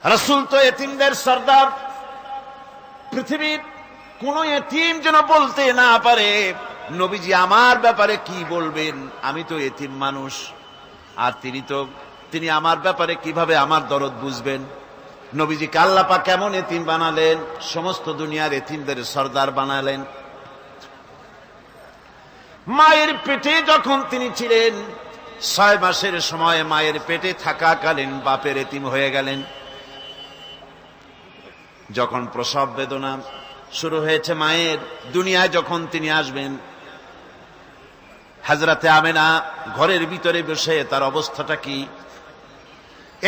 রাসূল তো এতিমদের সর্দার। পৃথিবীর কোন এতিম যেন বলতে না পারে নবীজি আমার ব্যাপারে কি বলবেন, আমি তো এতিম মানুষ, আর তিনি আমার ব্যাপারে কিভাবে আমার দরদ বুঝবেন। নবীজিকে আল্লাহ পাক কেমন এতিম বানালেন, সমস্ত দুনিয়ার এতিমদের সর্দার বানালেন। মায়ের পেটে যখন তিনি ছিলেন 6 মাসের সময় মায়ের পেটে থাকাকালীন বাপের এতিম হয়ে গেলেন। যখন প্রসব বেদনা শুরু হয়েছে মায়ের, দুনিয়ায় যখন তিনি আসবেন, হযরতে আমেনা ঘরের ভিতরে বসে তার অবস্থাটা কি,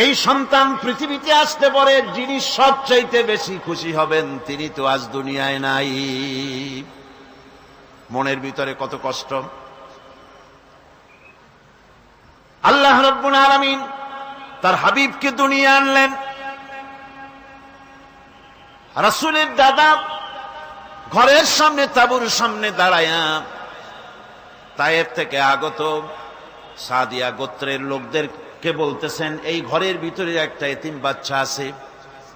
এই সন্তান পৃথিবীতে আসতে পারে যিনি সবচাইতে বেশি খুশি হবেন তিনি তো আজ দুনিয়ায় নাই। মনের ভিতরে কত কষ্ট। আল্লাহ রাব্বুল আলামিন তার হাবিবকে দুনিয়া আনলেন। রাসূলের দাদা ঘরের সামনে তাঁবুর সামনে দাঁড়ায়া তায়েফ থেকে আগত সাদিয়া গোত্রের লোকদেরকে বলতেছেন, এই ঘরের ভিতরে একটা এতিম বাচ্চা আছে,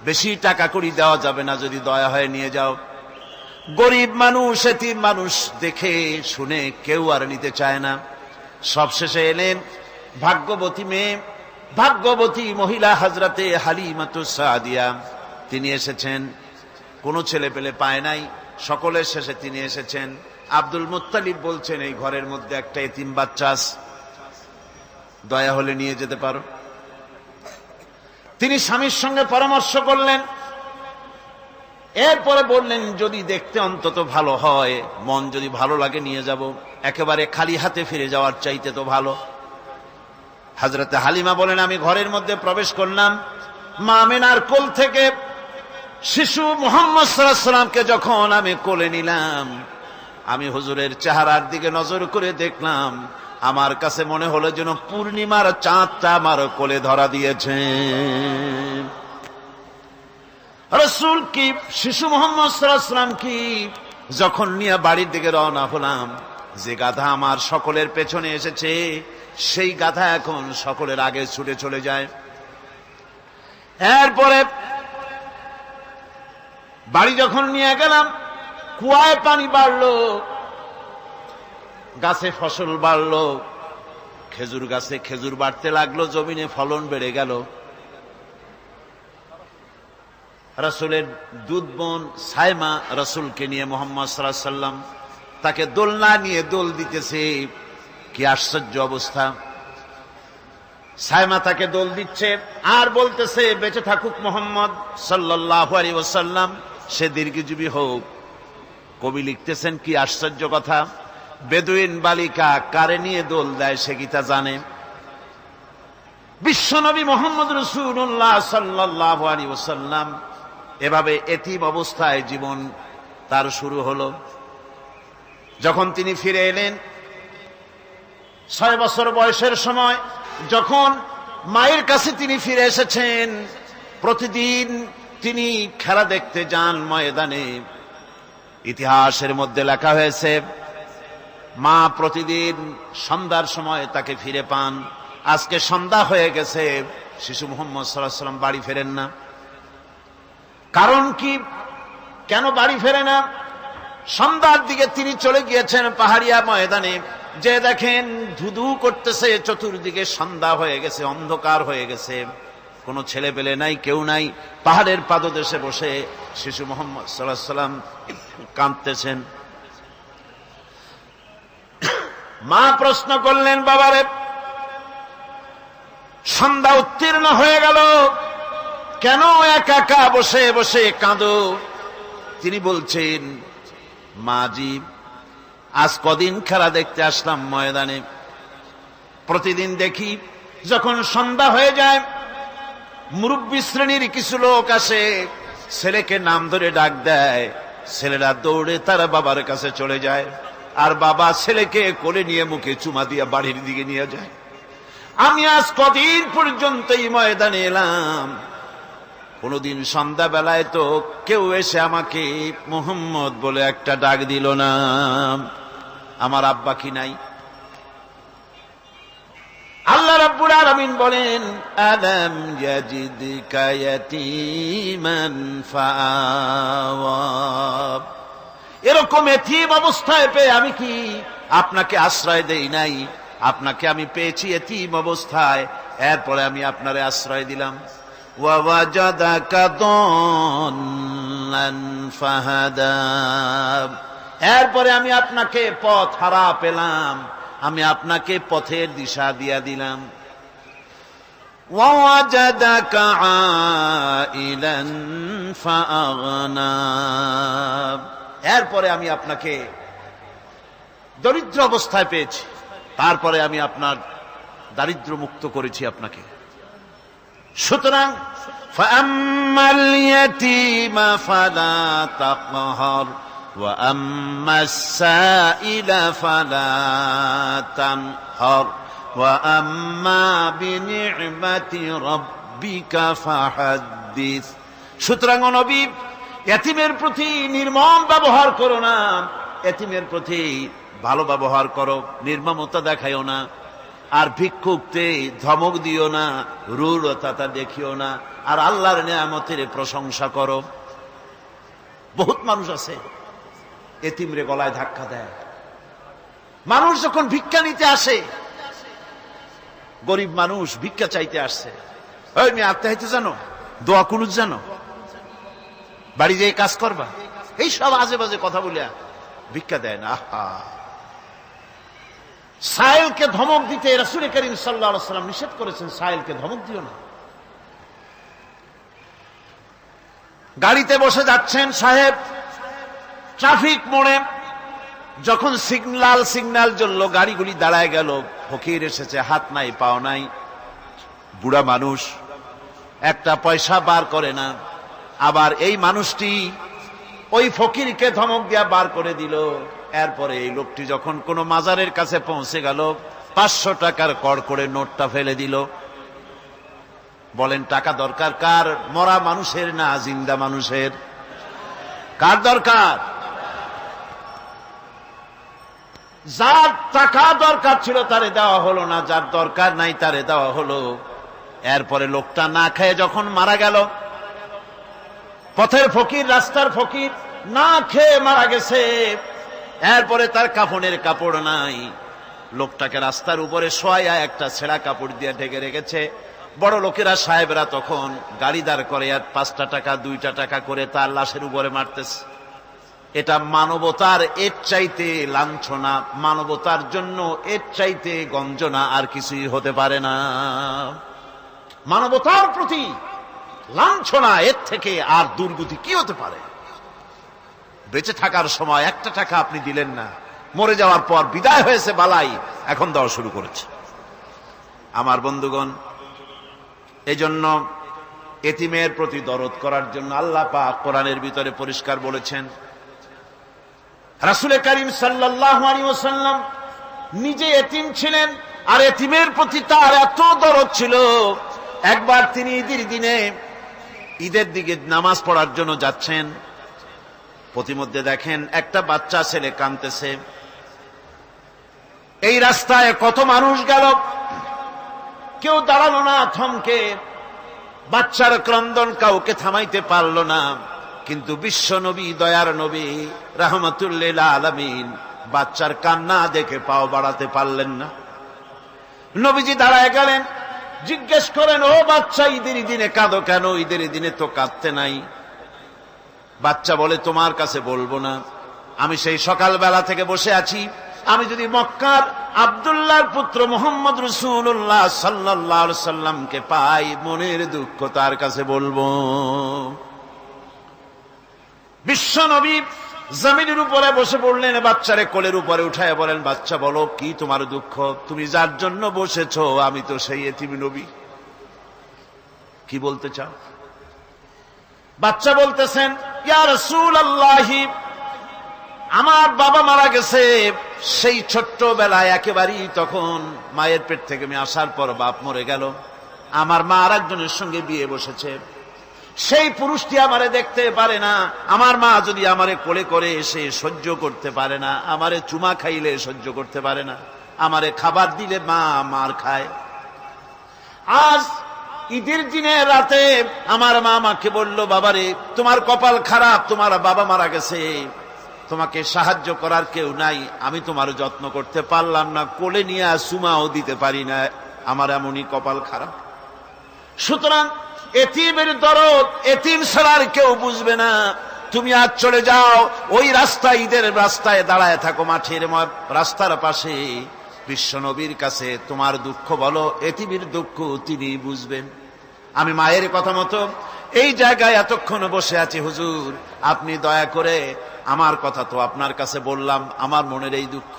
বেশি টাকা কড়ি দেওয়া যাবে না, যদি দয়া হয় নিয়ে যাও। গরিব মানুষ, এতিম মানুষ দেখে শুনে কেউ আর নিতে চায় না। সবশেষে এলেন ভাগ্যবতী মেয়ে, ভাগ্যবতী মহিলা হযরতে হালিমাতুস সাদিয়া। তিনি এসেছেন, কোনো ছেলে পেলে পায় নাই, সকলের শেষে তিনি এসেছেন। আব্দুল মুত্তালিব বলছেন, এই ঘরের মধ্যে একটা এতিম বাচ্চা আছে, দয়া হলে নিয়ে যেতে পারো। তিনি স্বামীর সঙ্গে পরামর্শ করলেন, এরপরে বললেন যদি দেখতে অন্তত ভালো হয়, মন যদি ভালো লাগে নিয়ে যাব, একেবারে খালি হাতে ফিরে যাওয়ার চাইতে তো ভালো। হযরতে হালিমা বলেন, আমি ঘরের মধ্যে প্রবেশ করলাম, মা আমেনার কোল থেকে শিশু মুহাম্মদ সাল্লাল্লাহু আলাইহি ওয়াসাল্লামকে যখন আমি কোলে নিলাম, আমি হুজুরের চেহারার দিকে নজর করে দেখলাম, আমার কাছে মনে হলো যেন পূর্ণিমার চাঁদটা আমার কোলে ধরা দিয়েছে। রাসূল কি শিশু মুহাম্মদ সাল্লাল্লাহু আলাইহি ওয়াসাল্লাম কি যখন নিয়ে বাড়ির দিকে রওনা হলাম, যে গাধা আমার সকলের পেছনে এসেছে সেই গাধা এখন সকলের আগে ছুটে চলে যায়। এরপরে বাড়ি যখন নিয়ে গেলাম, কুয়ায় পানি বাড়লো, গাছে ফসল বাড়লো, খেজুর গাছে খেজুর বাড়তে লাগলো, জমিনে ফলন বেড়ে গেল। রাসূলের দুধ বোন সাইমা রাসূলকে নিয়ে মুহাম্মদ সাল্লাল্লাহু আলাইহি ওয়াসাল্লাম তাকে দোলনা নিয়ে দোল দিতেছে। কি আশ্চর্য অবস্থা! সাইমা তাকে দোল দিচ্ছে আর বলতেছে, বেঁচে থাকুক মুহাম্মদ সাল্লাল্লাহু আলাইহি ওয়াসাল্লাম, সে দীর্ঘজীবী হোক। কবি লিখতেছেন, কি আশ্চর্য কথা, বেদুইন বালিকা কারে নিয়ে দোল দেয় সে কি তা জানে? বিশ্বনবী মুহাম্মদ রাসূলুল্লাহ সাল্লাল্লাহু আলাইহি ওয়াসাল্লাম এভাবে এতিম অবস্থায় জীবন তার শুরু হলো। যখন তিনি ফিরে এলেন 6 বছর বয়সের সময়, যখন মায়ের কাছে তিনি ফিরে এসেছেন, প্রতিদিন তিনি খেলা দেখতে যান ময়দানে। ইতিহাসের মধ্যে লেখা হয়েছে, মা প্রতিদিন সন্ধ্যার সময় তাকে ফিরে পান। আজকে সন্ধ্যা হয়ে গেছে, শিশু মুহাম্মদ সাল্লাল্লাহু আলাইহি ওয়াসাল্লাম বাড়ি ফেরেন না। কারণ কি, কেন বাড়ি ফেরে না? সন্ধ্যার দিকে তিনি চলে গিয়েছেন পাহাড়িয়া ময়দানে, যে দেখেন ধুধু করতেছে চতুর্দিকে, সন্ধ্যা হয়ে গেছে, অন্ধকার হয়ে গেছে, কোনো ছেলে পেলে নাই, কেউ নাই। পাহাড়ের পাদদেশে বসে শিশু মুহাম্মদ সাল্লাল্লাহু আলাইহি ওয়াসাল্লাম কাঁদতেছেন। মা প্রশ্ন করলেন, বাবারে সন্ধ্যা উত্তীর্ণ হয়ে গেল, কেন একা একা বসে বসে কাঁদো? তিনি বলছেন, মাজি আজ কদিন খেলা দেখতে আসলাম ময়দানে, প্রতিদিন দেখি যখন সন্ধ্যা হয়ে যায় মুরব্বী শ্রেণীর কিছু লোক আসে, ছেলেকে নাম ধরে ডাক দেয়, ছেলেরা দৌড়ে তার বাবার কাছে চলে যায়, আর বাবা ছেলেকে কোলে নিয়ে মুখে চুমা দিয়ে বাড়ির দিকে নিয়ে যায়। আমি আজ কদিন পর্যন্ত এই ময়দানে এলাম, কোনদিন সন্ধ্যা বেলায় তো কেউ এসে আমাকে মুহাম্মদ বলে একটা ডাক দিল না। আমার আব্বা কি নাই? আল্লাহ রাব্বুল আলামিন বলেন, আলাম ইয়াজিদকা ইয়াতীমান ফাআওয়া, এরকম এতিম অবস্থায় পেয়ে আমি কি আপনাকে আশ্রয় দেই নাই? আপনাকে আমি পেয়েছি এতিম অবস্থায়, এরপরে আমি আপনারে আশ্রয় দিলাম। ওয়া ওয়াজাদাকা দাল্লান ফাহাদা, এরপরে আমি আপনাকে পথ হারা পেলাম, আমি আপনাকে পথের দিশা দিয়া দিলাম। ওয়া ওয়াজাদাকা আইলান ফাআগনা, এরপরে আমি আপনাকে দরিদ্র অবস্থায় পেয়েছি, তারপরে আমি আপনার দারিদ্র্য মুক্ত করেছি আপনাকে। সুতরাং ফাআম্মাল ইয়াতীমা ফালা তাকহার ওয়া আম্মাস সাইলা ফালা তানহার ওয়া আম্মা বিনি'মাতি রাব্বিকা ফাহাদ্দিস। সুতরাং ও নবী, এতিমের প্রতি নির্মম ব্যবহার করো না, এতিমের প্রতি ভালো ব্যবহার করো, নির্মমতা দেখাইও না। আর ভিক্ষুকতে ধমক দিও না, রূঢ়তা দেখিও না, আর আল্লাহর নিয়ামতের প্রশংসা করো। বহুত মানুষ আছে এতিমরে গলায় ধাক্কা দেয়। মানুষ যখন ভিক্ষা নিতে আসে, গরিব মানুষ ভিক্ষা চাইতে আসছে, ওই মেয়ে আত্মহাইতে জানো, দোয়া কুনুত জানো, বাড়ি যেয়ে কাজ করবা, এই সব আজে বাজে কথা বলে ভিক্ষা দেয় না। সাইলকে ধমক দিতে রাসূল করিম সাল্লাল্লাহু আলাইহি ওয়াসাল্লাম নিষেধ করেছেন, সাইলকে ধমক দিও না। গাড়িতে বসে যাচ্ছেন সাহেব, ট্রাফিক মোড়ে যখন সিগন্যাল জ্বললো, গাড়িগুলি দাঁড়ায় গেল, ফকির এসেছে, হাত নাই পাও নাই, বুড়া মানুষ, একটা পয়সা বার করে না। আবার এই মানুষটি ওই ফকিরকে ধমক দিয়া বার করে দিল। এরপরে এই লোকটি যখন কোনো মাজারের কাছে পৌঁছে গেল, 500 টাকার কড়কড়ে নোটটা ফেলে দিল। বলেন টাকা দরকার কার? মরা মানুষের না জিন্দা মানুষের? কার দরকার? যার টাকা দরকার ছিল তারে দেওয়া হলো না, যার দরকার নাই তারে দেওয়া হলো। এরপরে লোকটা না খেয়ে যখন মারা গেল, পথের ফকির, রাস্তার ফকির, না খেয়ে মারা গেছে। এরপরে তার কাফনের কাপড় নাই, লোকটাকে রাস্তার উপরে শোয়া একটা ছেঁড়া কাপড় দিয়ে ঢেকে রেখেছে। বড় লোকেরা, সাহেবরা তখন গাড়ি দাঁড় করে আর 5টা টাকা 2টা টাকা করে তার লাশের উপরে মারতেছে। এটা মানবতার এর চাইতে লাঞ্ছনা, মানবতার জন্য এর চাইতে গঞ্জনা আর কিছুই হতে পারে না। মানবতার প্রতি লাঞ্ছনা এর থেকে আর দুর্গতি কি হতে পারে? বেঁচে থাকার সময় 1টা টাকা আপনি দিলেন না, মরে যাওয়ার পর বিদায় হয়েছে বালাই, এখন দেওয়া শুরু করেছে। আমার বন্ধুগণ, এজন্য এতিমের প্রতি দরদ করার জন্য আল্লাহ পাক কোরআনের ভিতরে পরিষ্কার বলেছেন। রাসূল করিম সাল্লাল্লাহু আলাইহি ওয়াসাল্লাম নিজে এতিম ছিলেন, আর এতিমের প্রতি তার এত দরদ ছিল, একবার তিনি ঈদের দিকে নামাজ পড়ার জন্য যাচ্ছেন। প্রতিমধ্যে দেখেন একটা বাচ্চা ছেলে কাঁদতেছে। এই রাস্তায় কত মানুষ গেল, কেউ দাঁড়ালো না থমকে, বাচ্চার ক্রন্দন কাউকে থামাইতে পারল না। কিন্তু বিশ্ব নবী, দয়ার নবী রাহমাতুল লিল আলামিন বাচ্চার কান্না দেখে পাও বাড়াতে পারলেন না। নবীজি দাঁড়ায় গেলেন, জিজ্ঞেস করেন, ও বাচ্চা, ঈদের দিনে কাঁদো কেন? ঈদের দিনে তো কাঁদতে নাই। বাচ্চা বলে, তোমার কাছে বলবো না, আমি সেই সকালবেলা থেকে বসে আছি, আমি যদি মক্কার আব্দুল্লাহর পুত্র মুহাম্মদ রাসূলুল্লাহ সাল্লাল্লাহু আলাইহি সাল্লামকে পাই, মনের দুঃখ তার কাছে বলবো। বিশ্ব নবী জমিনের উপরে বসে পড়লেন, বাচ্চারে কোলের উপরে উঠায় বলেন, বাচ্চা বলো কি তোমার দুঃখ? তুমি যার জন্য বসেছো আমি তো সেই এতিম নবী, কি বলতে চাও? বাচ্চা বলতেছেন, ইয়া রাসূলুল্লাহ, আমার বাবা মারা গেছে। সেই ছোট্টবেলায় একেবারেই তখন মায়ের পেট থেকে আমি আসার পর বাপ মরে গেল, আমার মা আর একজনের সঙ্গে বিয়ে বসেছে। সেই পুরুষটি আমারে দেখতে পারে না, আমার মা যদি আমারে কোলে করে এসে সহ্য করতে পারে না, আমারে চুমা খাইলে সহ্য করতে পারে না, আমারে খাবার দিলে মা মার খায়, আজ ঈদের দিনের রাতে আমার মা আমাকে বলল, বাবারে তোমার কপাল খারাপ, তোমার বাবা মারা গেছে, তোমাকে সাহায্য করার কেউ নাই, আমি তোমার যত্ন করতে পারলাম না, কোলে নিয়ে সুমাও দিতে পারি না, আমার এমনই কপাল খারাপ। সুতরাং এতিমের দরদ এতিম ছাড়ার কেউ বুঝবে না। তুমি আজ চলে যাও, ওই রাস্তায়, ঈদের রাস্তায় দাঁড়ায় থাকো, মাঠের রাস্তার পাশে, বিশ্ব নবীর কাছে তোমার দুঃখ বলো, এতিমের দুঃখ তিনি বুঝবেন। আমি মায়ের কথা মতো এই জায়গায় এতক্ষণ বসে আছি, হুজুর আপনি দয়া করে, আমার কথা তো আপনার কাছে বললাম, আমার মনের এই দুঃখ।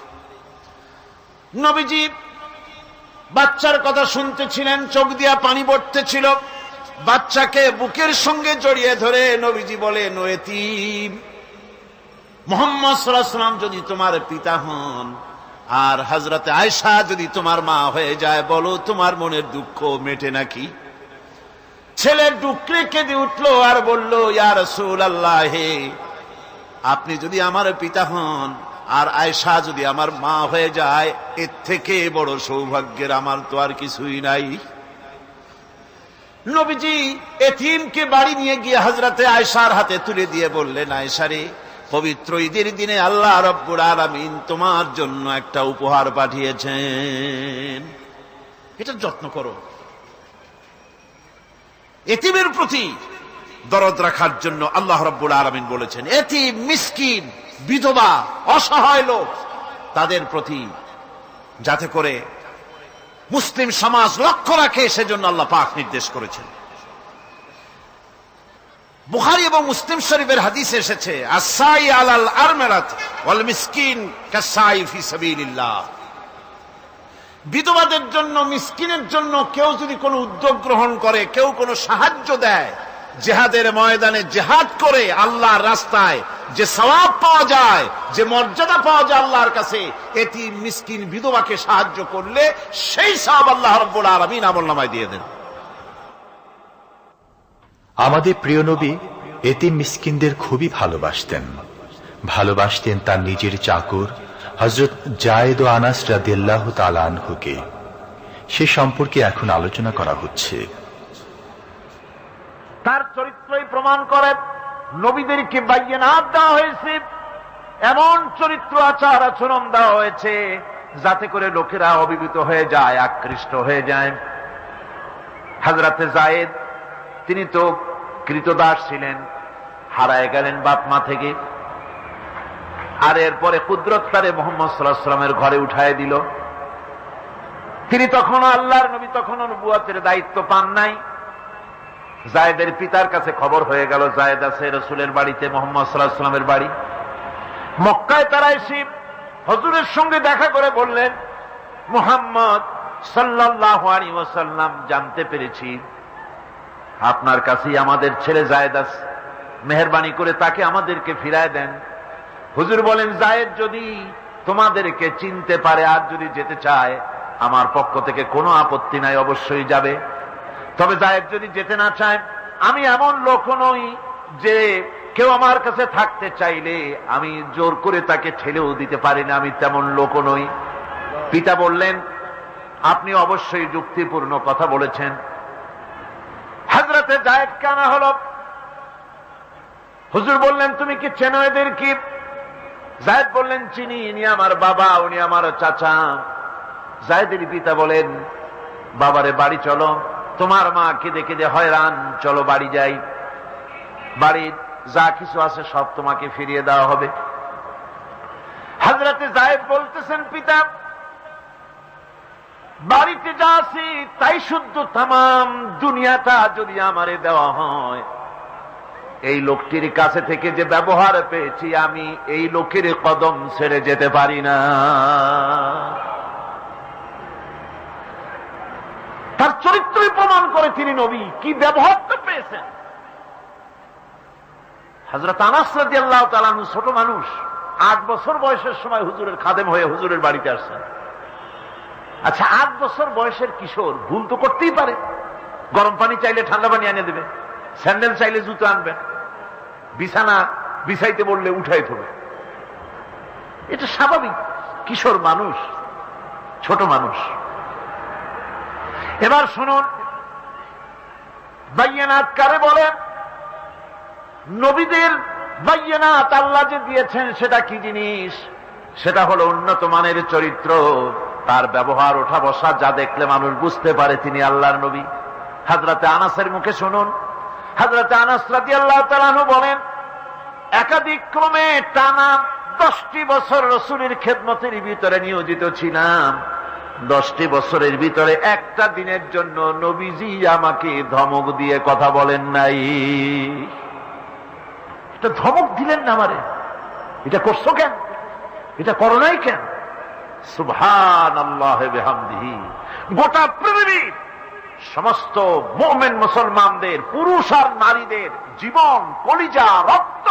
নবীজি বাচ্চার কথা শুনতেছিলেন, চোখ দিয়া পানি পড়তেছিল। বাচ্চাকে বুকের সঙ্গে জড়িয়ে ধরে নবীজি বলেন, ও এতিম, মুহাম্মদ সাল্লাল্লাহু আলাইহি ওয়াসাল্লাম যদি তোমার পিতা হন আর হযরতে আয়েশা যদি তোমার মা হয়ে যায়, বলো তোমার মনের দুঃখ মেটে নাকি? ছেলে ডুকরে কেঁদে উঠলো আর বলল, ইয়া রাসূলুল্লাহ, আপনি যদি আমার পিতা হন আর আয়েশা যদি আমার মা হয়ে যায়, এর থেকে বড় সৌভাগ্যের আমার তো আর কিছুই নাই। নবীজি এতিমকে বাড়ি নিয়ে গিয়ে হযরতে আয়েশার হাতে তুলে দিয়ে বললেন, আয়েশা রে, পবিত্র ঈদের দিনে আল্লাহ রাব্বুল আলামিন তোমার জন্য একটা উপহার পাঠিয়েছেন, এটা যত্ন করো। এতিমের প্রতি দরদ রাখার জন্য আল্লাহ রাব্বুল আলামিন বলেছেন, এতিম, মিসকিন, বিধবা, অসহায় লোক, তাদের প্রতি যাতে করে মুসলিম সমাজ লক্ষ্য রাখে, সেজন্য আল্লাহ পাক নির্দেশ করেছেন। বুখারী এবং মুসলিম শরীফের হাদিসে এসেছে, আস-সাই আলাল আরমালাত ওয়াল মিসকিন কাস-সাই ফি সাবিলিল্লাহ। বিধবাদের জন্য, মিসকিনের জন্য কেউ যদি কোনো উদ্যোগ গ্রহণ করে, কেউ কোনো সাহায্য দেয়, জিহাদের ময়দানে জিহাদ করে আল্লাহর রাস্তায় যে সওয়াব পাওয়া যায়, যে মর্যাদা পাওয়া যায় আল্লাহর কাছে, এতিম, মিসকিন, বিধবাকে সাহায্য করলে সেই সওয়াব আল্লাহ রাব্বুল আলামিন আমলনামায় দিয়ে দেন। আমাদের প্রিয় নবী এতিম মিসকিনদের খুবই ভালোবাসতেন তার নিজের চাকর হযরত যায়েদ ও আনাস রাদিয়াল্লাহু তাআলা আনহুকে। সে সম্পর্কে এখন আলোচনা করা হচ্ছে। তার চরিত্রই প্রমাণ করে, নবীদেরকে বাইয়িনাত দেওয়া হয়েছে, এমন চরিত্র, আচার আচরণ দেওয়া হয়েছে যাতে করে লোকেরা অভিভূত হয়ে যায়, আকৃষ্ট হয়ে যায়। হযরতে যায়েদ, তিনি তো কৃতদাস ছিলেন, হারায় গেলেন বাপ মা থেকে, আর এরপরে কুদরত তারে মুহাম্মদ সাল্লাল্লাহু আলাইহি ওয়াসাল্লামের ঘরে উঠায় দিল। তিনি তখনও আল্লাহর নবী, তখনও নবুয়তের দায়িত্ব পান নাই। যায়েদের পিতার কাছে খবর হয়ে গেল, যায়েদ আছে রাসূলের বাড়িতে, মুহাম্মদ সাল্লাল্লাহু আলাইহি ওয়াসাল্লামের বাড়ি মক্কায়। তারা এসে হুজুরের সঙ্গে দেখা করে বললেন, মুহাম্মদ সাল্লাল্লাহু আলাইহি ওয়াসাল্লাম, জানতে পেরেছি আপনার কাছেই আমাদের ছেলে যায়েদ আছে, মেহেরবানি করে তাকে আমাদেরকে ফিরায় দেন। হুজুর বলেন, যায়েদ যদি তোমাদেরকে চিনতে পারে আর যদি যেতে চায়, আমার পক্ষ থেকে কোনো আপত্তি নাই, অবশ্যই যাবে। তবে যায়েদ যদি যেতে না চায়, আমি এমন লোক নই যে কেউ আমার কাছে থাকতে চাইলে আমি জোর করে তাকে ঠেলেও দিতে পারি না, আমি তেমন লোক নই। পিতা বললেন, আপনি অবশ্যই যুক্তিপূর্ণ কথা বলেছেন। হযরতে যায়েদকে আনা হলো। হুজুর বললেন, তুমি কি চেনো এদের? কি? যায়েদ বললেন, চিনি, ইনি আমার বাবা, উনি আমার চাচা। যায়েদের পিতা বলেন, বাবারে বাড়ি চলো, তোমার মা কেঁদে কেঁদে হয়রান, চলো বাড়ি যাই, বাড়ির যা কিছু আছে সব তোমাকে ফিরিয়ে দেওয়া হবে। হযরতে যায়েদ বলতেছেন, পিতা, বাড়িতে যা আছি তাই শুদ্ধ, তামাম দুনিয়াটা যদি আমারে দেওয়া হয়, এই লোকটির কাছে থেকে যে ব্যবহার পেয়েছি, আমি এই লোকের কদম ছেড়ে যেতে পারি না। তার চরিত্রই প্রমাণ করে তিনি নবী, কি ব্যবহারটা পেয়েছেন। হযরত আনাস রাদিয়াল্লাহু তাআলা আনহু ছোট মানুষ, 8 বছর বয়সের সময় হুজুরের খাদেম হয়ে হুজুরের বাড়িতে আসছেন। আচ্ছা, 8 বছর বয়সের কিশোর ভুল তো করতেই পারে। গরম পানি চাইলে ঠান্ডা পানি এনে দেবে, স্যান্ডেল চাইলে জুতো আনবে, বিছানা বিছাইতে বললে উঠাই দেবে, এটা স্বাভাবিক। কিশোর মানুষ, ছোট মানুষ। এবার শুনুন, বাইয়ানাত কারে বলে? নবীদের বাইয়ানাত আল্লাহ যে দিয়েছেন সেটা কি জিনিস? সেটা হলো উন্নত মানের চরিত্র, তার ব্যবহার ওঠা বসা যা দেখলে মানুষ বুঝতে পারে তিনি আল্লাহর নবী। হযরতে আনাসের মুখে শুনুন, হযরতে আনাস রাদিয়াল্লাহু তাআলা আনহু বলেন, একাধিক ক্রমে টানা 10টি বছর রাসূলের খেদমতের ভিতরে নিয়োজিত ছিলাম। 10টি বছরের ভিতরে একটা দিনের জন্য নবীজি আমাকে ধমক দিয়ে কথা বলেন নাই। এটা ধমক দিলেন না আমারে, এটা করছো কেন, এটা করো নাই কেন? সুবহানাল্লাহি বিহামদিহি। গোটা পৃথিবীর সমস্ত মুমিন মুসলমানদের, পুরুষ আর নারীদের জীবন, কলিজা, রক্ত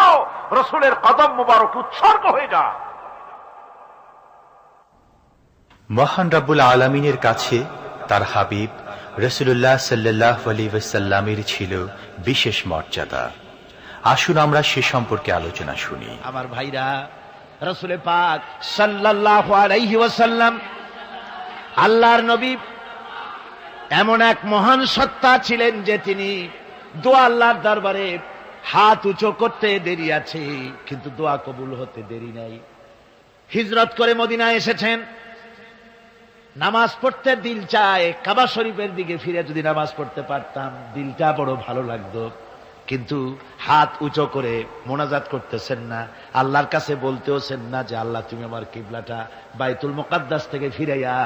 রাসূলের কদম মোবারক উৎসর্গ হয়ে যায়। মহান রব্বুল আলামিনের কাছে তার হাবিব রাসূলুল্লাহ সাল্লাল্লাহু আলাইহি ওয়াসাল্লামের ছিল বিশেষ মর্যাদা। আসুন আমরা সে সম্পর্কে আলোচনা শুনি। আমার ভাইরা, রাসূল পাক সাল্লাল্লাহু আলাইহি ওয়াসাল্লাম আল্লাহর নবী এমন এক মহান সত্তা ছিলেন যে তিনি দোয়া আল্লাহর দরবারে হাত উঁচু করতে দেরি আছে, কিন্তু দোয়া কবুল হতে দেরি নাই। হিজরত করে মদিনায় এসেছেন, নামাজ পড়তে দিল চায়, কাবা শরীফের দিকে ফিরে যদি নামাজ পড়তে পারতাম দিলটা বড় ভালো লাগতো, কিন্তু হাত উঁচু করে মোনাজাত করতেছেন না, আল্লাহর কাছে বলতেওছেন না যে আল্লাহ তুমি আমার কিবলাটা বাইতুল মুকাদ্দাস থেকে ফিরাইয়া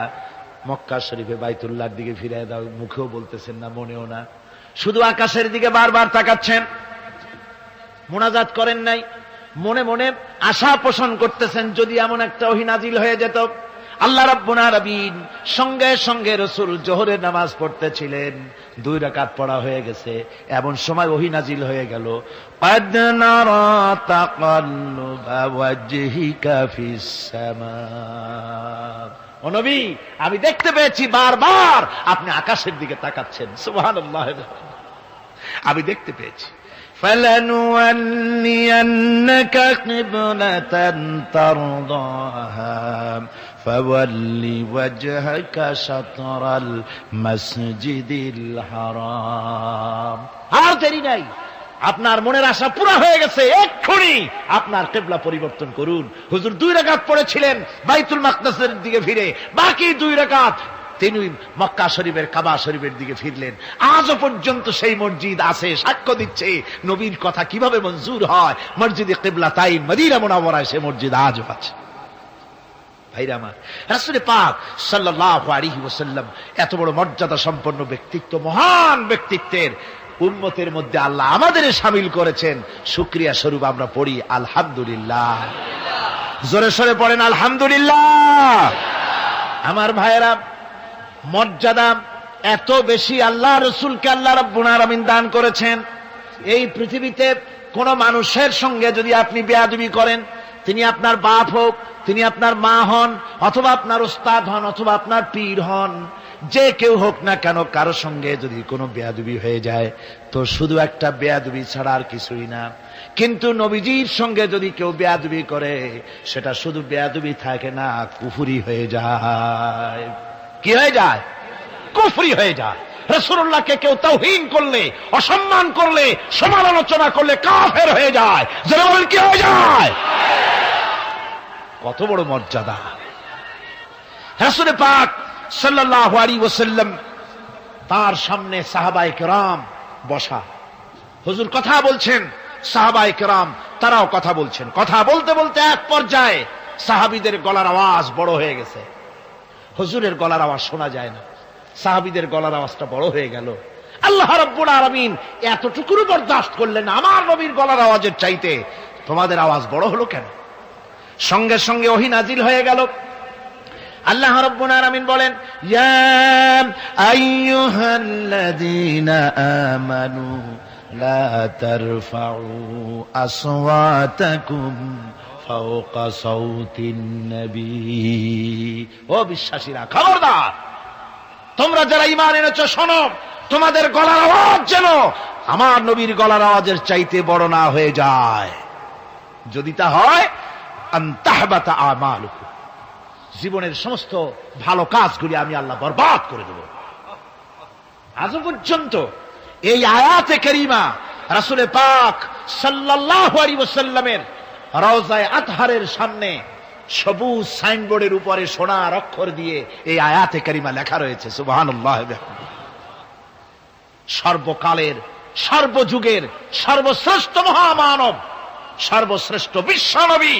মক্কা শরীফে বাইতুল্লাহর দিকে ফিরাইয়া দাও। মুখেও বলতেছেন না, মনেও না, শুধু আকাশের দিকে বারবার তাকাচ্ছেন, মোনাজাত করেন নাই। মনে মনে আশা পোষণ করতেছেন যদি এমন একটা ওহী নাজিল হয়ে যেত। আল্লাহ রাব্বুল আলামিন সঙ্গে সঙ্গে রাসূল জোহরের নামাজ পড়তেছিলেন, 2 রাকাত পড়া হয়ে গেছে, এমন সময় ওহী নাজিল হয়ে গেল, ক্বাদ নারা তাকাল্লুবা ওয়াজহিকা ফিস সামা। ও নবী, আমি দেখতে পেয়েছি বারবার আপনি আকাশের দিকে তাকাচ্ছেন। সুবহানাল্লাহ, আমি দেখতে পেয়েছি। فَلَنُوَلِّيَنَّكَ قِبْلَةً تَرْضَاهَا فَوَلِّ وَجْهَكَ شَطْرَ الْمَسْجِدِ الْحَرَامِ। আর দেরি নাই, আপনার মনের আশা পুরা হয়ে গেছে, এক্ষুনি আপনার কিবলা পরিবর্তন করুন। হুজুর 2 রাকাত পড়েছিলেন বাইতুল মাকদাসের দিকে ফিরে, বাকি 2 রাকাত তিনি মক্কা শরীফের কাবা শরীফের দিকে ফিরলেন। আজও পর্যন্ত সেই মসজিদ আছে, সাক্ষ্য দিচ্ছে নবীর কথা কিভাবে মঞ্জুর হয়। মসজিদে কিবলাতাইন মদিনা মুনাওয়ারায় সে মসজিদ আজও আছে। ভাইরা আমার, রাসূল পাক সাল্লাল্লাহু আলাইহি ওয়াসাল্লাম এত বড় মর্যাদা সম্পন্ন ব্যক্তিত্ব, মহান ব্যক্তিত্বের উম্মতের মধ্যে আল্লাহ আমাদের শামিল করেছেন। শুকরিয়া স্বরূপ আমরা পড়ি আলহামদুলিল্লাহ। জোরে সোরে পড়েন আলহামদুলিল্লাহ। আমার ভাইয়েরা, মর্যাদা এত বেশি আল্লাহ রাসূলকে আল্লাহ রাব্বুল আলামিন দান করেছেন। এই পৃথিবীতে কোন মানুষের সঙ্গে যদি আপনি বেয়াদবি করেন, তিনি আপনার বাপ হোক, তিনি আপনার মা হন, অথবা আপনার উস্তাদ হন, অথবা আপনার পীর হন, যে কেউ হোক না কেন, কারো সঙ্গে যদি কোনো বেয়াদবি হয়ে যায় তো শুধু একটা বেয়াদবি ছাড়া আর কিছুই না। কিন্তু নবীজির সঙ্গে যদি কেউ বেয়াদবি করে, সেটা শুধু বেয়াদবি থাকে না, কুফরি হয়ে যায়। কি হয়ে যায়? কুফরি হয়ে যায়। রাসূলুল্লাহকে কেউ তাওহীন করলে, অসম্মান করলে, সমালোচনা করলে কাফের হয়ে যায়। যারা বলেন কি হয়ে যায়? কত বড় মর্যাদা! রাসূল পাক সাল্লাল্লাহু আলাইহি ওয়াসাল্লাম, তার সামনে সাহাবায়ে কেরাম বসা, হুজুর কথা বলছেন, সাহাবায়ে কেরাম তারাও কথা বলছেন। কথা বলতে বলতে এক পর্যায়ে সাহাবীদের গলার আওয়াজ বড় হয়ে গেছে, হুজুরের গলার আওয়াজ শোনা যায় না, সাহাবীদের গলার আওয়াজটা বড় হয়ে গেল। আল্লাহ রাব্বুল আলামিন এতটুকুর বরদাস্ত করলেন, আমার নবীর গলার আওয়াজের চাইতে তোমাদের আওয়াজ বড় হলো কেন? সঙ্গে সঙ্গে ওহী নাজিল হয়ে গেল। আল্লাহ রাব্বুল আলামিন বলেন, ইয়া আইয়ুহাল্লাযীনা আমানু লা তারফাউ আসওয়াতাকুম ফাওকা সাউতিন নবী। ও বিশ্বাসীরা, খবরদার, তোমরা যারা ঈমান এনেছো শোনো, তোমাদের গলার আওয়াজ যেন আমার নবীর গলার আওয়াজের চাইতে বড় না হয়ে যায়। যদি তা হয়, আনতাহবাতা আমালুকুম, জীবনের সমস্ত ভালো কাজগুলি আমি আল্লাহ বরবাদ করে দেব। আজ পর্যন্ত এই আয়াতে কারিমা রাসূল পাক সাল্লাল্লাহু আলাইহি ওয়াসাল্লামের রওজায়ে আতহারের সামনে সবুজ সাইনবোর্ডের উপরে সোনার অক্ষর দিয়ে এই আয়াতে কারিমা লেখা রয়েছে। সুবহানাল্লাহ। সর্বকালের, সর্বযুগের সর্বশ্রেষ্ঠ মহামানব, সর্বশ্রেষ্ঠ বিশ্বনবী,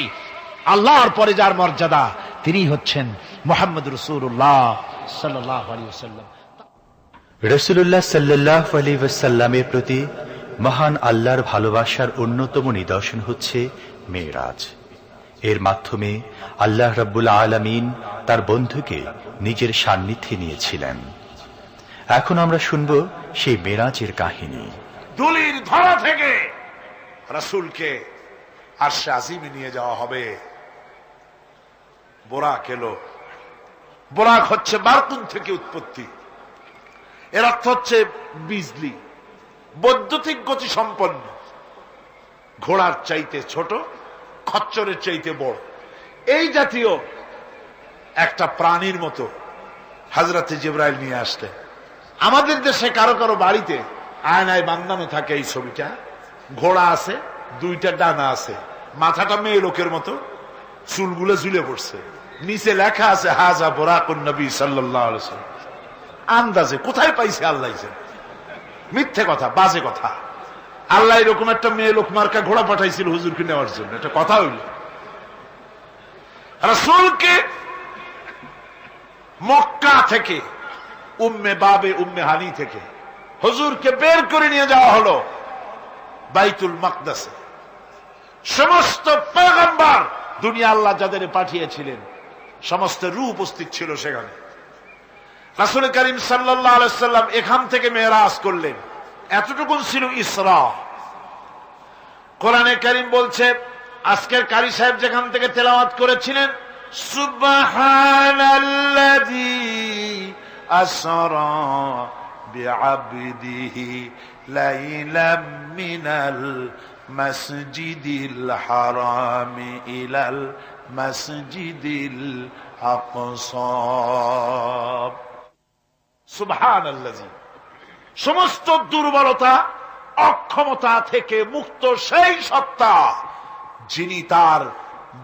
আল্লাহর পরে যার মর্যাদা, তিনি হচ্ছেন মুহাম্মদ রাসূলুল্লাহ সাল্লাল্লাহু আলাইহি ওয়াসাল্লাম। রাসূলুল্লাহ সাল্লাল্লাহু আলাইহি ওয়াসাল্লামের প্রতি মহান আল্লাহর ভালোবাসার অন্যতম নিদর্শন হচ্ছে মেরাজ। এর মাধ্যমে আল্লাহ রাব্বুল আলামিন তার বন্ধুকে নিজের সান্নিধ্যে নিয়েছিলেন। এখন আমরা শুনব সেই মেরাজের কাহিনী। দুলির ধরা থেকে রাসূলকে আরশে আজিমে নিয়ে যাওয়া হবে। বোরাক এলো। বোরাক হচ্ছে বারকুন থেকে উৎপত্তি। এর অর্থ হচ্ছে বিজলি, বৈদ্যুতিক গতি সম্পন্ন, ঘোড়ার চাইতে ছোট, খচ্চরের চাইতে বড়, এই জাতীয় একটা প্রাণীর মতো হযরতে জিবরাইল নিয়ে আসলে। আমাদের দেশে কারো কারো বাড়িতে আয়নায় বান্ধানো থাকে এই ছবিটা। ঘোড়া আছে, দুইটা ডানা আছে, মাথাটা মেয়ে লোকের মতো, চুলগুলো ঝুলে পড়ছে, নিচে লেখা আছে হাজা বুরাকুন নবী সাল্লাল্লাহু আলাইহি ওয়াসাল্লাম। আন্দাজে কোথায় পাইছে আল্লাহ, মিথ্যে কথা, বাজে কথা। আল্লাহ এরকম একটা মেয়ে লোক মার্কা ঘোড়া পাঠাইছিল হুজুরকে নেওয়ার জন্য, এটা কথা হইল। রাসূলকে মক্কা থেকে, উম্মে বাবে উম্মে হানি থেকে হুজুরকে বের করে নিয়ে যাওয়া হলো বাইতুল মাকদাসে। সমস্ত পয়গম্বর, দুনিয়া আল্লাহ যাদের পাঠিয়েছিলেন, সমস্ত রূহ উপস্থিত ছিল সেখানে। রাসূল করিম সাল্লাল্লাহু আলাইহি ওয়াসাল্লাম এখান থেকে মেরাজ করলেন। এতটুকুন ছিল ইসরা। কোরআনে কারীম বলছে, আজকের কারি সাহেব যেখান থেকে তেলাওয়াত করেছিলেন, সুবহানাল্লাযী আসরা বিআবদিহি লাইলাম মিনাল মাসজিদিল হারামি ইলাল মাসজিদিল আকসা। সুবহানাল্লাযী, সমস্ত দুর্বলতা, অক্ষমতা থেকে মুক্ত সেই সত্তা যিনি তার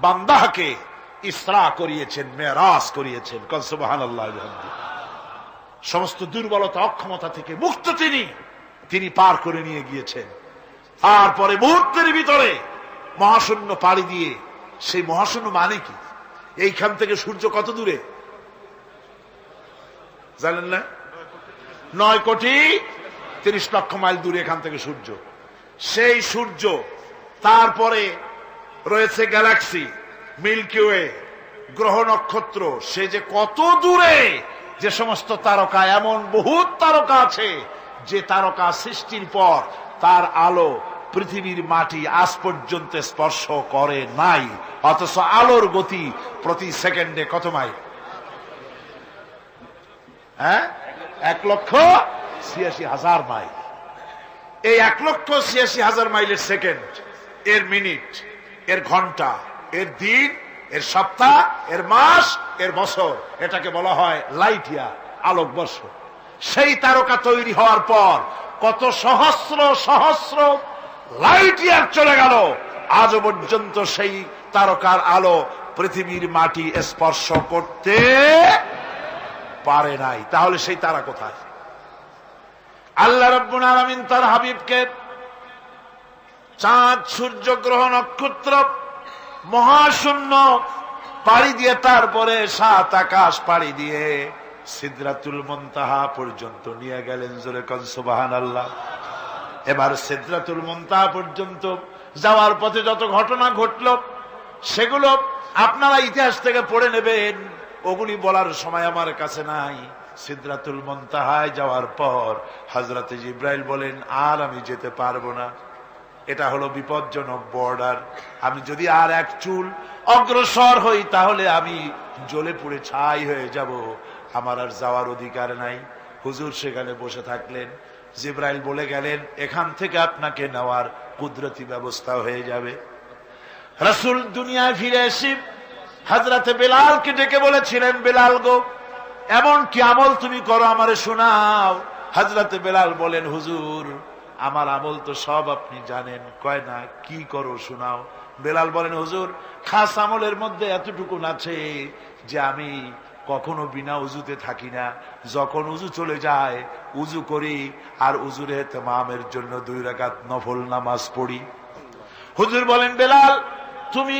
বান্দাকে ইসরা করিয়েছেন, মেরাজ করিয়েছেন। কল সুবহানাল্লাহ। সমস্ত দুর্বলতা, অক্ষমতা থেকে মুক্ত তিনি পার করে নিয়ে গিয়েছেন। তারপরে মুহূর্তের ভিতরে মহাশূন্য পাড়ি দিয়ে, সেই মহাশূন্য মানে কি? এইখান থেকে সূর্য কত দূরে জানেন না? 9,30,00,000 মাইল দূরে এখান থেকে সূর্য। সেই সূর্য, তারপরে রয়েছে গ্যালাক্সি, মিল্কি ওয়ে, গ্রহ নক্ষত্র, সে যে কত দূরে, যে সমস্ত তারকা, এমন বহুত তারকা আছে যে তারকা সৃষ্টির পর তার আলো পৃথিবীর মাটি আজ পর্যন্ত স্পর্শ করে নাই, অথচ আলোর গতি প্রতি সেকেন্ডে কত মাইল? 1,86,000 মাইল। এই 1,86,000 মাইলের সেকেন্ড, এর মিনিট, এর ঘন্টা, এর দিন, এর সপ্তাহ, এর মাস, এর বছর, এটাকে বলা হয় লাইট ইয়ার, আলোকবর্ষ। সেই তারকা তৈরি হওয়ার পর কত সহস্র সহস্র লাইট ইয়ার চলে গেল, আজও পর্যন্ত সেই তারকার আলো পৃথিবীর মাটি স্পর্শ করতে পারে নাই। তাহলে সেই তারা কোথায়? আল্লাহ রাব্বুল আলামিন তার হাবিবকে চাঁদ, সূর্য, গ্রহ, নক্ষত্র, মহাশূন্য পাড়ি দিয়ে, তারপরে 7 আকাশ পাড়ি দিয়ে সিদরাতুল মুনতাহা পর্যন্ত নিয়ে গেলেন। জোরে কোন সুবহানাল্লাহ। এবার সিদরাতুল মুনতাহা পর্যন্ত যাওয়ার পথে যত ঘটনা ঘটল, সেগুলো আপনারা ইতিহাস থেকে পড়ে নেবেন, ওগুলি বলার সময় আমার কাছে নাই। সিদরাতুল মুনতাহায় যাওয়ার পর হযরতে জিবরাইল বলেন, আর আমি যেতে পারবো না, এটা হলো বিপজ্জনক বর্ডার। আমি যদি আর এক চুল অগ্রসর হই তাহলে আমি জ্বলে পুড়ে ছাই হয়ে যাব, আমার আর যাওয়ার অধিকার নাই। হুজুর সেখানে বসে থাকলেন। জিবরাইল বলে গেলেন, এখান থেকে আপনাকে নেওয়ার কুদরতি ব্যবস্থা হয়ে যাবে। রাসূল দুনিয়ায় ফিরে এসে হযরতে বেলালকে ডেকে বলেছিলেন, বেলাল গো, এমন কি আমল তুমি করো আমারে শোনাও হযরতে বেলাল বলেন, হুজুর আমার আমল তো সব আপনি জানেন। কয় না, কি করো শোনাও। বেলাল বলেন, হুজুর খাস আমলের মধ্যে এতটুকু আছে যে আমি কখনো বিনা উজুতে থাকি না, যখন উজু চলে যায় উজু করি আর উজুর ইহতিমামের জন্য 2 রাকাত নফল নামাজ পড়ি। হুজুর বলেন, বেলাল তুমি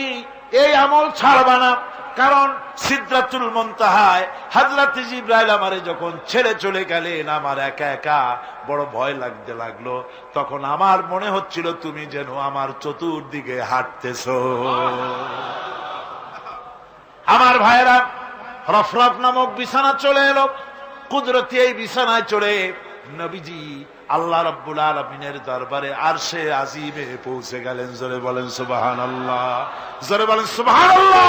এই আমল ছাড়বা না, কারণ সিদরাতুল মুনতাহায় হযরত জিবরাইল আমারে যখন ছেড়ে চলে গেলেন, আমার একা একা বড় ভয় লাগতে লাগলো। তখন আমার মনে হচ্ছিল তুমি যেন আমার চতুর্দিকে হাঁটতেছো। আমার ভাইরা, রফরফ নামক বিছানা চলে এলো। কুদরতি এই বিছানায় চড়ে নবীজি আল্লাহ রাব্বুল আলামিনের দরবারে আরশে আজিমে পৌঁছে গেলেন। জোরে বলেন সুবহানাল্লাহ, জোরে বলেন সুবহানাল্লাহ।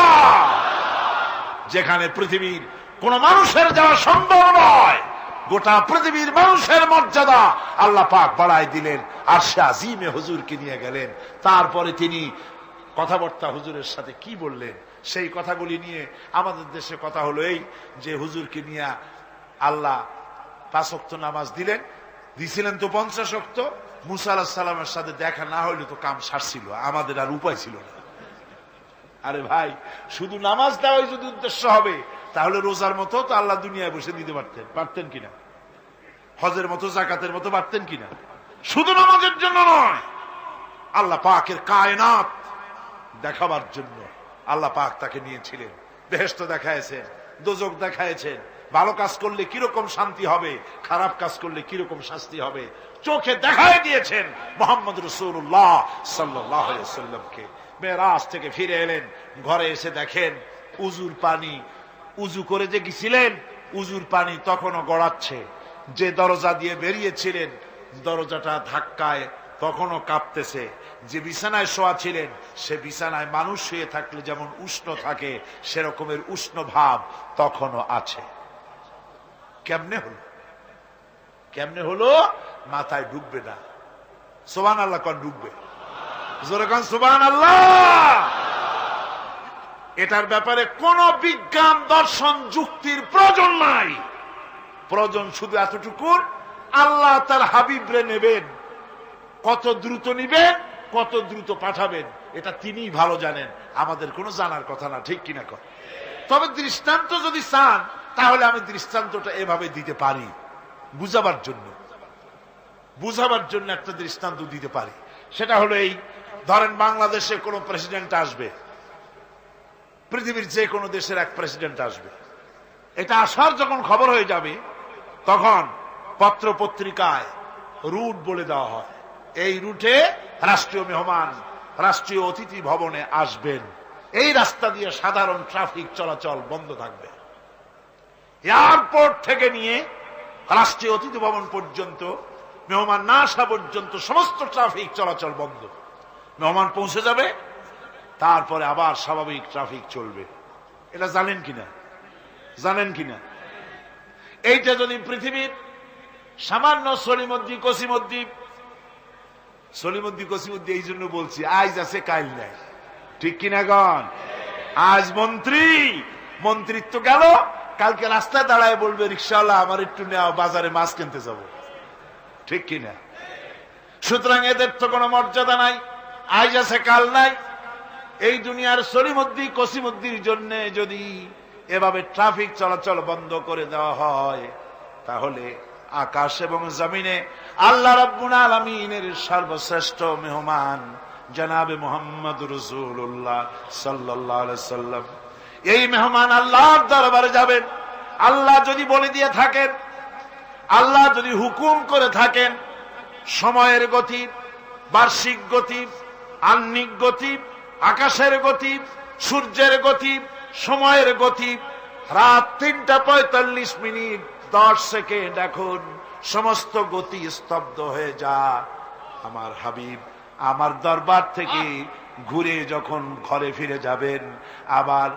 যেখানে পৃথিবীর কোন মানুষের যাওয়া সম্ভব নয়, গোটা পৃথিবীর মানুষের মর্যাদা আল্লাহ পাক বাড়ায় দিলেন, আরশে আজিমে হুজুরকে নিয়ে গেলেন। তারপরে তিনি কথাবার্তা হুজুরের সাথে কি বললেন, সেই কথাগুলি নিয়ে আমাদের দেশে কথা হলো এই যে হুজুরকে নিয়ে আল্লাহ 5 ওয়াক্ত নামাজ দিছিলেন তো 50 ওয়াক্ত। মুসা আলাইহিস সালামের সাথে দেখা না হইলে তো কাম সারছিল, আমাদের আর উপায় ছিল না। আরে ভাই, শুধু নামাজ দেওয়াই যদি উদ্দেশ্য হবে তাহলে রোজার মতো তো আল্লাহ দুনিয়ায় বসে দিতে পারতেন কিনা, হজের মতো যাকাতের মতো পারতেন কিনা। শুধু নামাজের জন্য নয়, আল্লাহ পাকের কায়নাত দেখাবার জন্য আল্লাহ পাক তাকে নিয়েছিলেন। বেহেশত দেখাইছেন, দোজখ দেখাইছেন, ভালো কাজ করলে কিরকম শান্তি হবে, খারাপ কাজ করলে কিরকম শাস্তি হবে চোখে দেখাই দিয়েছেন মুহাম্মদ রাসূলুল্লাহ সাল্লাল্লাহু আলাইহি ওয়াসাল্লামকে। মেরাজ থেকে ফিরে এলেন, ঘরে এসে দেখেন উজুর পানি, উজু করে যে গেছিলেন উজুর পানি তখনও গড়াচ্ছে। যে দরজা দিয়ে বেরিয়েছিলেন দরজাটা ধাক্কায় তখনও কাঁপতেছে। যে বিছানায় শোয়া ছিলেন সে বিছানায় মানুষ শুয়ে থাকলে যেমন উষ্ণ থাকে সেরকমের উষ্ণ ভাব তখনও আছে। কেমনে হলো? কেমনে হলো? মাথায় ঢুকবে না। সুবহানাল্লাহ কোন ঢুকবে? জোরে কোন সুবহানাল্লাহ। এটার ব্যাপারে কোন বিজ্ঞান দর্শন যুক্তির প্রয়োজন নাই। প্রয়োজন শুধু এতটুকু, আল্লাহ তার হাবিবরে নেবেন, কত দ্রুত নিবেন, কত দ্রুত পাঠাবেন এটা তিনিই ভালো জানেন, আমাদের কোনো জানার কথা না। ঠিক কিনা কর? তবে দৃষ্টান্ত যদি চান তাহলে আমি দৃষ্টান্তটা এভাবে দিতে পারি, বুঝাবার জন্য একটা দৃষ্টান্ত দিতে পারি। সেটা হলো এই, ধরেন বাংলাদেশে কোন প্রেসিডেন্ট আসবে, পৃথিবীর যে কোনো দেশের এক প্রেসিডেন্ট আসবে। এটা আসার যখন খবর হয়ে যাবে তখন পত্র পত্রিকায় রুট বলে দেওয়া হয়, এই রুটে রাষ্ট্রীয় মেহমান রাষ্ট্রীয় অতিথি ভবনে আসবেন, এই রাস্তা দিয়ে সাধারণ ট্রাফিক চলাচল বন্ধ থাকবে। এয়ারপোর্ট থেকে নিয়ে রাষ্ট্রীয় অতিথি ভবন পর্যন্ত মেহমান না আসা পর্যন্ত সমস্ত ট্রাফিক চলাচল বন্ধ। মেহমান পৌঁছে যাবে, তারপরে আবার স্বাভাবিক ট্রাফিক চলবে। এটা জানেন কিনা? এইটা যদি পৃথিবীর সামান্য সলিমদ্দি কসিমদ্দি এই জন্য বলছি, আজ আছে কাল নাই। ঠিক কিনা গণ? আজ মন্ত্রিত্ব গেল, কালকে রাস্তায় দাঁড়ায় বলবে রিকশাওয়ালা আমার একটু নেওয়া, বাজারে মাছ কিনতে যাব। ঠিক কিনা? সুতরাং এদের তো কোনো মর্যাদা নাই, আজ আছে কাল নাই। এই দুনিয়ার সলিমদ্দি কসিমদ্দির জন্য যদি এভাবে ট্রাফিক চলাচল বন্ধ করে দেওয়া হয় তাহলে আকাশ এবং জমিনে আল্লাহ রাব্বুল আলামিনের সর্বশ্রেষ্ঠ মেহমান জনাবে মুহাম্মদ রাসূলুল্লাহ সাল্লাল্লাহু আলাইহি সাল্লাম, এই মেহমান আল্লাহর দরবারে যাবেন। আল্লাহ যদি বলে দিয়ে থাকেন, আল্লাহ যদি হুকুম করে থাকেন, সময়ের গতি, বার্ষিক গতি, আহ্নিক গতি, আকাশের গতি, সূর্যের গতি, সময়ের গতি, রাত 3:45 10 সেকেন্ড, এখন সমস্ত গতি স্তব্ধ হয়ে যা। আমার হাবিব আমার দরবার থেকে ঘুরে যখন ঘরে ফিরে যাবেন, আবার